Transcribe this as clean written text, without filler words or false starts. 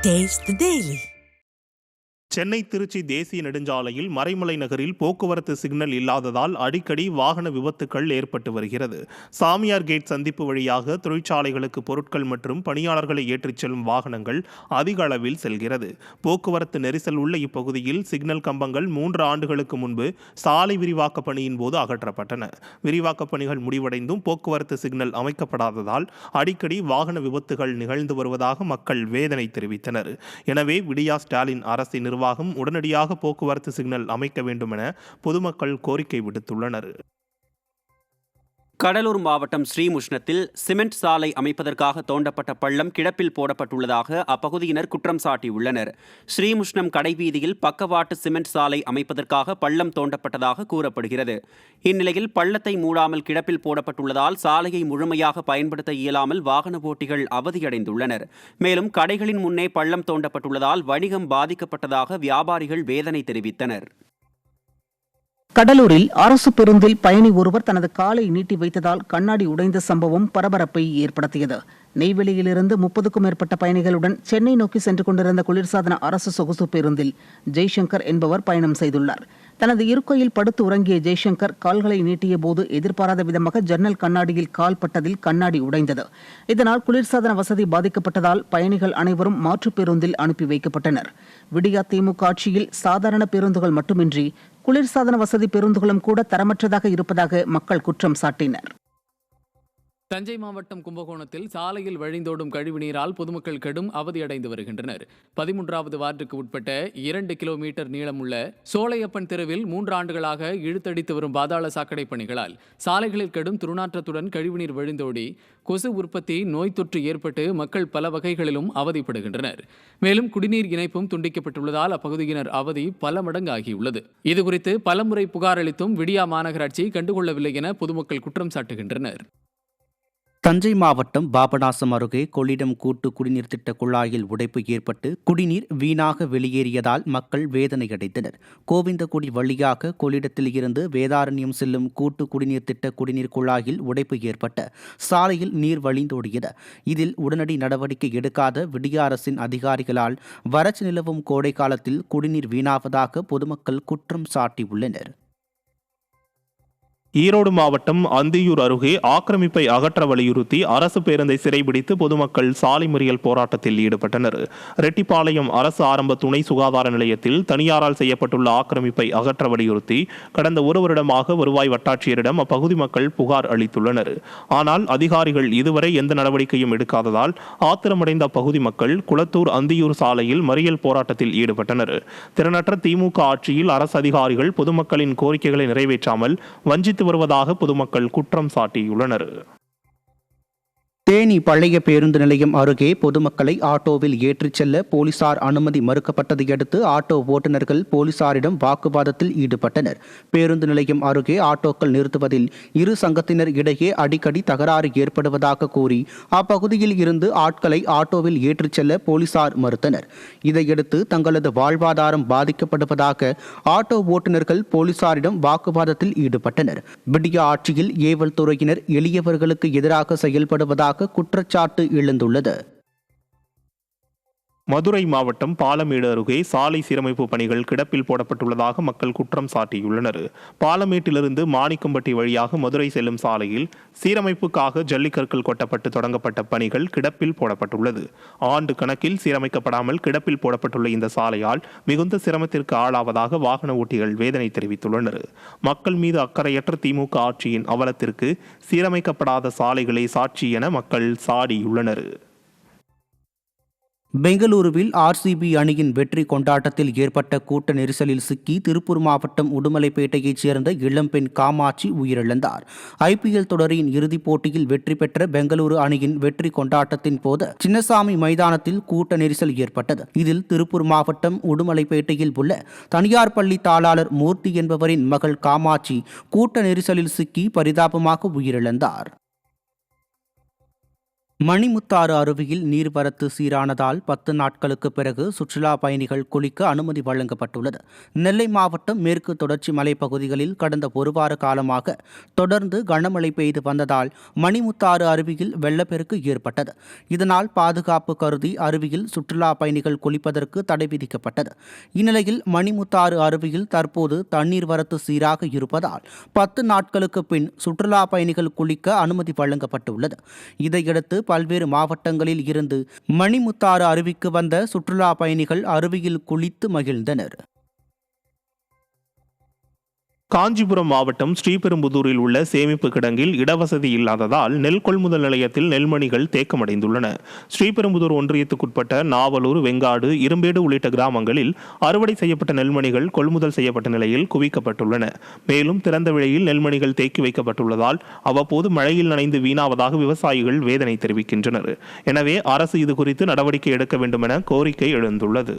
Taste the Daily. Chennai Trichy தேசிய நெடுஞ்சாலையில் மறைமலை நகரில் போக்குவரத்து சிக்னல் இல்லாததால் அடிக்கடி வாகன விபத்துக்கள் ஏற்பட்டு வருகிறது. சாமியார் கேட் சந்திப்பு வழியாக தொழிற்சாலைகளுக்கு பொருட்கள் மற்றும் பணியாளர்களை ஏற்றிச் செல்லும் வாகனங்கள் அதிக அளவில் செல்கிறது. போக்குவரத்து நெரிசல் உள்ள இப்பகுதியில் சிக்னல் கம்பங்கள் 3 ஆண்டுகளுக்கு முன்பு சாலை விரிவாக்க பணியின் போது அகற்றப்பட்டன. விரிவாக்க பணிகள் முடிவடைந்தும் போக்குவரத்து சிக்னல் அமைக்கப்படாததால் அடிக்கடி வாகன விபத்துகள் நிகழ்ந்து வருவதாக மக்கள் வேதனை தெரிவித்தனர். எனவே விடியா ஸ்டாலின் அரசின் நிர்வாகம் உடனடியாக போக்குவரத்து சிக்னல் அமைக்க வேண்டும் என பொதுமக்கள் கோரிக்கை விடுத்துள்ளனர். கடலூர் மாவட்டம் ஸ்ரீமுஷ்ணத்தில் சிமெண்ட் சாலை அமைப்பதற்காக தோண்டப்பட்ட பள்ளம் கிடப்பில் போடப்பட்டுள்ளதாக அப்பகுதியினர் குற்றம் சாட்டியுள்ளனர். ஸ்ரீமுஷ்ணம் கடைவீதியில் பக்கவாட்டு சிமெண்ட் சாலை அமைப்பதற்காக பள்ளம் தோண்டப்பட்டதாக கூறப்படுகிறது. இந்நிலையில் பள்ளத்தை மூடாமல் கிடப்பில் போடப்பட்டுள்ளதால் சாலையை முழுமையாக பயன்படுத்த இயலாமல் வாகன ஓட்டிகள் அவதியடைந்துள்ளனர். மேலும் கடைகளின் முன்னே பள்ளம் தோண்டப்பட்டுள்ளதால் வணிகம் பாதிக்கப்பட்டதாக வியாபாரிகள் வேதனை தெரிவித்தனர். கடலூரில் அரசு பேருந்தில் பயணி ஒருவர் தனது காலை நீட்டி வைத்ததால் கண்ணாடி உடைந்த சம்பவம் பரபரப்பை ஏற்படுத்தியது. நெய்வேலியிலிருந்து 30க்கும் மேற்பட்ட பயணிகளுடன் சென்னை நோக்கி சென்று கொண்டிருந்த குளிர்சாதன அரசு சொகுசு பேருந்தில் ஜெய்சங்கர் என்பவர் பயணம் செய்துள்ளார். தனது இருக்கையில் படுத்து உறங்கிய ஜெய்சங்கர் கால்களை நீட்டிய போது எதிர்பாராத விதமாக ஜன்னல் கண்ணாடியில் கால் பட்டதில் கண்ணாடி உடைந்தது. இதனால் குளிர்சாதன வசதி பாதிக்கப்பட்டதால் பயணிகள் அனைவரும் மாற்றுப் பேருந்தில் அனுப்பி வைக்கப்பட்டனர். விடியா திமுக ஆட்சியில் சாதாரண பேருந்துகள் மட்டுமின்றி குளிர்சாதன வசதி பேருந்துகளும் கூட தரமற்றதாக இருப்பதாக மக்கள் குற்றம் சாட்டினர். தஞ்சை மாவட்டம் கும்பகோணத்தில் சாலையில் வழிந்தோடும் கழிவுநீரால் பொதுமக்கள் கடும் அவதியடைந்து வருகின்றனர். 13வது வார்டுக்கு உட்பட்ட 2 கிலோமீட்டர் நீளமுள்ள சோலையப்பன் தெருவில் 3 ஆண்டுகளாக இழுத்தடித்து வரும் பாதாள சாக்கடை பணிகளால் சாலைகளில் கடும் துர்நாற்றத்துடன் கழிவுநீர் வழிந்தோடி கொசு உற்பத்தி, நோய் தொற்று ஏற்பட்டு மக்கள் பல வகைகளிலும் அவதிப்படுகின்றனர். மேலும் குடிநீர் இணைப்பும் துண்டிக்கப்பட்டுள்ளதால் அப்பகுதியினர் அவதி பல மடங்கு ஆகியுள்ளது. இதுகுறித்து பலமுறை புகார் அளித்தும் விடியா மாநகராட்சி கண்டுகொள்ளவில்லை என பொதுமக்கள் குற்றம் சாட்டுகின்றனர். தஞ்சை மாவட்டம் பாபநாசம் அருகே கொள்ளிடம் கூட்டு குடிநீர் திட்ட குழாயில் உடைப்பு ஏற்பட்டு குடிநீர் வீணாக வெளியேறியதால் மக்கள் வேதனையடைந்தனர். கோவிந்தகுடி வழியாக கொள்ளிடத்தில் இருந்து வேதாரண்யம் செல்லும் கூட்டு குடிநீர் திட்ட குடிநீர் குழாயில் உடைப்பு ஏற்பட்ட சாலையில் நீர் வழிந்தோடியது. இதில் உடனடி நடவடிக்கை எடுக்காத விடிய அரசின் அதிகாரிகளால் வறட்சி நிலவும் கோடை காலத்தில் குடிநீர் வீணாவதாக பொதுமக்கள் குற்றம் சாட்டியுள்ளனர். ஈரோடு மாவட்டம் அந்தியூர் அருகே ஆக்கிரமிப்பை அகற்ற வலியுறுத்தி அரசு பேருந்தை சிறைபிடித்து பொதுமக்கள் சாலை மறியல் போராட்டத்தில் ஈடுபட்டனர். ரெட்டிப்பாளையம் அரசு ஆரம்ப துணை சுகாதார நிலையத்தில் தனியாரால் செய்யப்பட்டுள்ள ஆக்கிரமிப்பை அகற்ற வலியுறுத்தி கடந்த 1 வருடமாக வருவாய் வட்டாட்சியரிடம் அப்பகுதி மக்கள் புகார் அளித்துள்ளனர். ஆனால் அதிகாரிகள் இதுவரை எந்த நடவடிக்கையும் எடுக்காததால் ஆத்திரமடைந்த அப்பகுதி மக்கள் குளத்தூர் அந்தியூர் சாலையில் மறியல் போராட்டத்தில் ஈடுபட்டனர். திறனற்ற திமுக ஆட்சியில் அரசு அதிகாரிகள் பொதுமக்களின் கோரிக்கைகளை நிறைவேற்றாமல் வஞ்சித்து வருவதாக பொதுமக்கள் குற்றம் சாட்டியுள்ளனர். தேனி பழைய பேருந்து நிலையம் அருகே பொதுமக்களை ஆட்டோவில் ஏற்றிச் செல்ல போலீசார் அனுமதி மறுக்கப்பட்டதை அடுத்து ஆட்டோ ஓட்டுநர்கள் போலீசாரிடம் வாக்குவாதத்தில் ஈடுபட்டனர். பேருந்து நிலையம் அருகே ஆட்டோக்கள் நிறுத்துவதில் இரு சங்கத்தினர் இடையே அடிக்கடி தகராறு ஏற்படுவதாக கூறி அப்பகுதியில் இருந்து ஆட்களை ஆட்டோவில் ஏற்றிச் செல்ல போலீசார் மறுத்தனர். இதையடுத்து தங்களது வாழ்வாதாரம் பாதிக்கப்படுவதாக ஆட்டோ ஓட்டுநர்கள் போலீசாரிடம் வாக்குவாதத்தில் ஈடுபட்டனர். விடியா ஆட்சியில் ஏவல் துறையினர் எளியவர்களுக்கு எதிராக செயல்படுவதாக குற்றச்சாட்டு எழுந்துள்ளது. மதுரை மாவட்டம் பாலமேடு அருகே சாலை சீரமைப்பு பணிகள் கிடப்பில் போடப்பட்டுள்ளதாக மக்கள் குற்றம் சாட்டியுள்ளனர். பாலமேட்டிலிருந்து மாணிக்கம்பட்டி வழியாக மதுரை செல்லும் சாலையில் சீரமைப்புக்காக ஜல்லிக்கற்கள் கொட்டப்பட்டு தொடங்கப்பட்ட பணிகள் கிடப்பில் போடப்பட்டுள்ளது. ஆண்டு கணக்கில் சீரமைக்கப்படாமல் கிடப்பில் போடப்பட்டுள்ள இந்த சாலையால் மிகுந்த சிரமத்திற்கு ஆளாவதாக வாகன ஓட்டிகள் வேதனை தெரிவித்துள்ளனர். மக்கள் மீது அக்கறையற்ற திமுக ஆட்சியின் அவலத்திற்கு சீரமைக்கப்படாத சாலைகளே சாட்சி என மக்கள் சாடியுள்ளனர். பெங்களூருவில் ஆர்சிபி அணியின் வெற்றி கொண்டாட்டத்தில் ஏற்பட்ட கூட்ட நெரிசலில் சிக்கி திருப்பூர் மாவட்டம் உடுமலைப்பேட்டையைச் சேர்ந்த இளம்பெண் காமாட்சி உயிரிழந்தார். ஐபிஎல் தொடரின் இறுதிப் போட்டியில் வெற்றி பெற்ற பெங்களூரு அணியின் வெற்றி கொண்டாட்டத்தின் போது சின்னசாமி மைதானத்தில் கூட்ட நெரிசல் ஏற்பட்டது. இதில் திருப்பூர் மாவட்டம் உடுமலைப்பேட்டையில் உள்ள தனியார் பள்ளி தாளாளர் மூர்த்தி என்பவரின் மகள் காமாட்சி கூட்ட நெரிசலில் சிக்கி பரிதாபமாக உயிரிழந்தார். மணிமுத்தாறு அருவியில் நீர்வரத்து சீரானதால் 10 நாட்களுக்கு பிறகு சுற்றுலா பயணிகள் குளிக்க அனுமதி வழங்கப்பட்டுள்ளது. நெல்லை மாவட்டம் மேற்கு தொடர்ச்சி மலைப்பகுதிகளில் கடந்த ஒரு வார காலமாக தொடர்ந்து கனமழை பெய்து வந்ததால் மணிமுத்தாறு அருவியில் வெள்ளப்பெருக்கு ஏற்பட்டது. இதனால் பாதுகாப்பு கருதி அருவியில் சுற்றுலா பயணிகள் குளிப்பதற்கு தடை விதிக்கப்பட்டது. இந்நிலையில் மணிமுத்தாறு அருவியில் தற்போது தண்ணீர் வரத்து சீராக இருப்பதால் 10 நாட்களுக்கு பின் சுற்றுலா பயணிகள் குளிக்க அனுமதி வழங்கப்பட்டுள்ளது. இதையடுத்து பல்வேறு மாவட்டங்களில் இருந்து மணிமுத்தாறு அருவிக்கு வந்த சுற்றுலா பயணிகள் அருவியில் குளித்து மகிழ்ந்தனர். காஞ்சிபுரம் மாவட்டம் ஸ்ரீபெரும்புதூரில் உள்ள சேமிப்பு கிடங்கில் இடவசதி இல்லாததால் நெல் கொள்முதல் நிலையத்தில் நெல்மணிகள் தேக்கமடைந்துள்ளன. ஸ்ரீபெரும்புதூர் ஒன்றியத்துக்குட்பட்ட நாவலூர், வெங்காடு, இரும்பேடு உள்ளிட்ட கிராமங்களில் அறுவடை செய்யப்பட்ட நெல்மணிகள் கொள்முதல் செய்யப்பட்ட நிலையில் குவிக்கப்பட்டுள்ளன. மேலும் திறந்த வெளியில் நெல்மணிகள் தேக்கி வைக்கப்பட்டுள்ளதால் அவ்வப்போது மழையில் நனைந்து வீணாவதாக விவசாயிகள் வேதனை தெரிவிக்கின்றனர். எனவே அரசு இதுகுறித்து நடவடிக்கை எடுக்க வேண்டும் என கோரிக்கை எழுந்துள்ளது.